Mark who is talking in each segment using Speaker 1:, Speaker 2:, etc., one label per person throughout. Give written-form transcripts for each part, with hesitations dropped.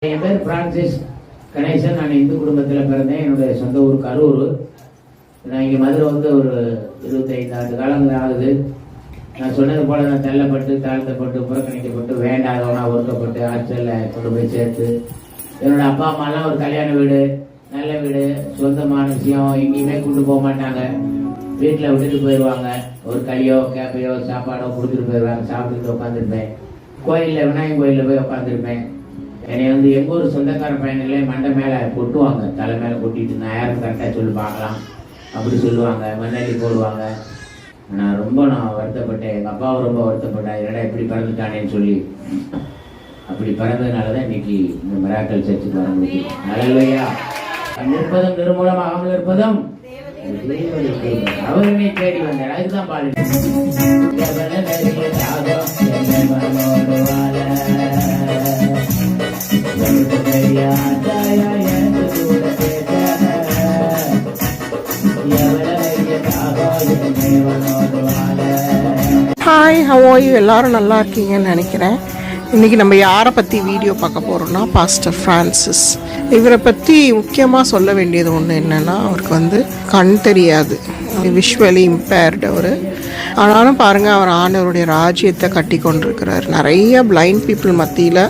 Speaker 1: என் பேர் பிரான்சிஸ் கணேசன். நான் இந்து குடும்பத்தில் பிறந்தேன். என்னுடைய சொந்த ஊர் கரூர். நான் இங்கே மதுரை வந்து ஒரு 25 ஆண்டு காலங்கள் ஆகுது. நான் சொன்னது போல நான் தள்ளப்பட்டு தாழ்த்தப்பட்டு புறக்கணிக்கப்பட்டு வேண்டாதவனா ஒதுக்கப்பட்டு ஹாஸ்டலில் கொண்டு போய் சேர்த்து என்னோட அப்பா அம்மாலாம் ஒரு கல்யாண வீடு, நல்ல வீடு, சொந்தமான விஷயம் எங்கேயுமே கொண்டு போக மாட்டாங்க. வீட்டில் விட்டுட்டு போயிடுவாங்க. ஒரு களியோ கேப்பையோ சாப்பாடோ கொடுத்துட்டு போயிடுவாங்க. சாப்பிட்டுட்டு உட்காந்துருப்பேன். கோயிலில் விநாயகர் கோயிலில் போய் உட்காந்துருப்பேன். என்னை வந்து எங்கள் ஊர் சொந்தக்கார பையனிலே மண்டை மேலே கொட்டுவாங்க. தலை மேலே கொட்டிட்டு நான் யாரும் கரெக்டாக சொல்லி பார்க்கலாம் அப்படி சொல்லுவாங்க. மண்ணள்ளி போடுவாங்க. நான் வருத்தப்பட்டேன். எங்கள் அப்பாவும் ரொம்ப வருத்தப்பட்டேன். என்னடா இப்படி பிறந்துட்டானேன்னு சொல்லி. அப்படி பிறந்ததுனால தான் இன்னைக்கு இந்த மிராக்கல் சர்ச்சுக்கு வர முடியும். நல்லையா நிற்பதும் நிர்மூலமாகாமல் இருப்பதும் அவருமே தேடி வந்தார். அதுதான் பாடு.
Speaker 2: Hi, how are you? எல்லாரும் நல்லா இருக்கீங்கன்னு நினைக்கிறேன். இன்றைக்கி நம்ம யாரை பற்றி வீடியோ பார்க்க போகிறோம்னா பாஸ்டர் ஃப்ரான்சிஸ். இவரை பற்றி முக்கியமாக சொல்ல வேண்டியது ஒன்று என்னென்னா, அவருக்கு வந்து கண் தெரியாது, விஷுவலி இம்பேர்டு அவர். ஆனாலும் பாருங்கள், அவர் ஆண்டவருடைய ராஜ்யத்தை கட்டி கொண்டிருக்கிறார். நிறைய பிளைண்ட் பீப்புள் மத்தியில்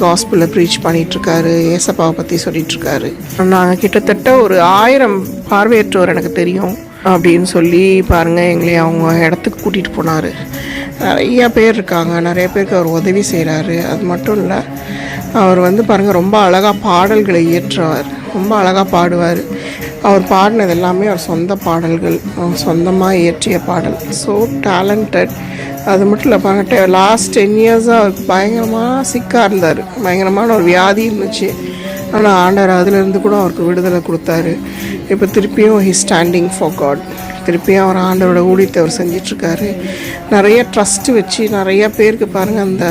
Speaker 2: காஸ்பிளை ப்ரீச் பண்ணிகிட்ருக்காரு. ஏசப்பாவை பற்றி சொல்லிகிட்ருக்காரு. நாங்கள் கிட்டத்தட்ட ஒரு 1000 பார்வையற்றோர் எனக்கு தெரியும் அப்படின்னு சொல்லி பாருங்கள் எங்களை அவங்க இடத்துக்கு கூட்டிகிட்டு போனார். நிறைய பேர் இருக்காங்க. நிறைய பேருக்கு அவர் உதவி செய்கிறாரு. அது மட்டும் இல்லை, அவர் வந்து பாருங்கள் ரொம்ப அழகாக பாடல்களை இயற்றுவார். ரொம்ப அழகாக பாடுவார். அவர் பாடினது எல்லாமே அவர் சொந்த பாடல்கள், சொந்தமாக இயற்றிய பாடல். So talented. அது மட்டும் இல்லை பாருங்க, லாஸ்ட் 10 இயர்ஸாக அவருக்கு பயங்கரமாக சிக்காக இருந்தார். பயங்கரமான ஒரு வியாதி இருந்துச்சு. ஆனால் ஆண்டவர் அதிலிருந்து கூட அவருக்கு விடுதலை கொடுத்தாரு. இப்போ திருப்பியும் ஹி ஸ்டாண்டிங் ஃபார் காட். திருப்பியும் அவர் ஆண்டவரோட ஊழியத்தை அவர் செஞ்சிட்ருக்காரு. நிறைய ட்ரஸ்ட்டு வச்சு நிறைய பேருக்கு பாருங்கள் அந்த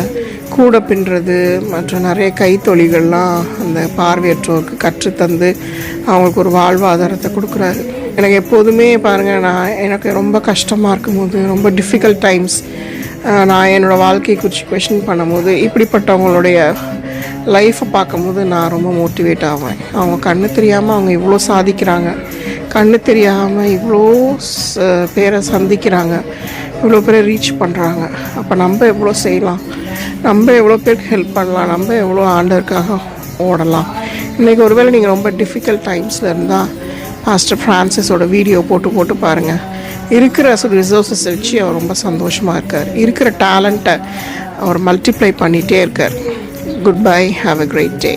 Speaker 2: கூடை பின்னுறது மற்றும் நிறைய கைத்தொழில்கள்லாம் அந்த பார்வையற்றோருக்கு கற்றுத்தந்து அவங்களுக்கு ஒரு வாழ்வாதாரத்தை கொடுக்குறாரு. எனக்கு எப்போதுமே பாருங்கள், எனக்கு ரொம்ப கஷ்டமாக இருக்கும்போது, ரொம்ப டிஃபிகல்ட் டைம்ஸ், நான் என்னோடய வாழ்க்கையை குறித்து கொஷின் பண்ணும்போது இப்படிப்பட்டவங்களுடைய லைஃப்பை பார்க்கும்போது நான் ரொம்ப மோட்டிவேட் ஆவேன். அவங்க கண்ணு தெரியாமல் அவங்க இவ்வளோ சாதிக்கிறாங்க. கண்ணு தெரியாமல் இவ்வளோ பேரை சந்திக்கிறாங்க. இவ்வளோ பேரை ரீச் பண்ணுறாங்க. அப்போ நம்ம எவ்வளோ செய்யலாம், நம்ம எவ்வளோ பேருக்கு ஹெல்ப் பண்ணலாம், நம்ம எவ்வளோ ஆண்டவருக்காக ஓடலாம். இன்றைக்கி ஒருவேளை நீங்கள் ரொம்ப டிஃபிகல்ட் டைம்ஸில் இருந்தால் பாஸ்டர் ஃப்ரான்சிஸோட வீடியோ போட்டு பாருங்கள். இருக்கிற ரிசோர்ஸஸ் வச்சு அவர் ரொம்ப சந்தோஷமாக இருக்கார். இருக்கிற டேலண்ட்டை அவர் மல்டிப்ளை பண்ணிகிட்டே இருக்கார். Goodbye. Have a great day.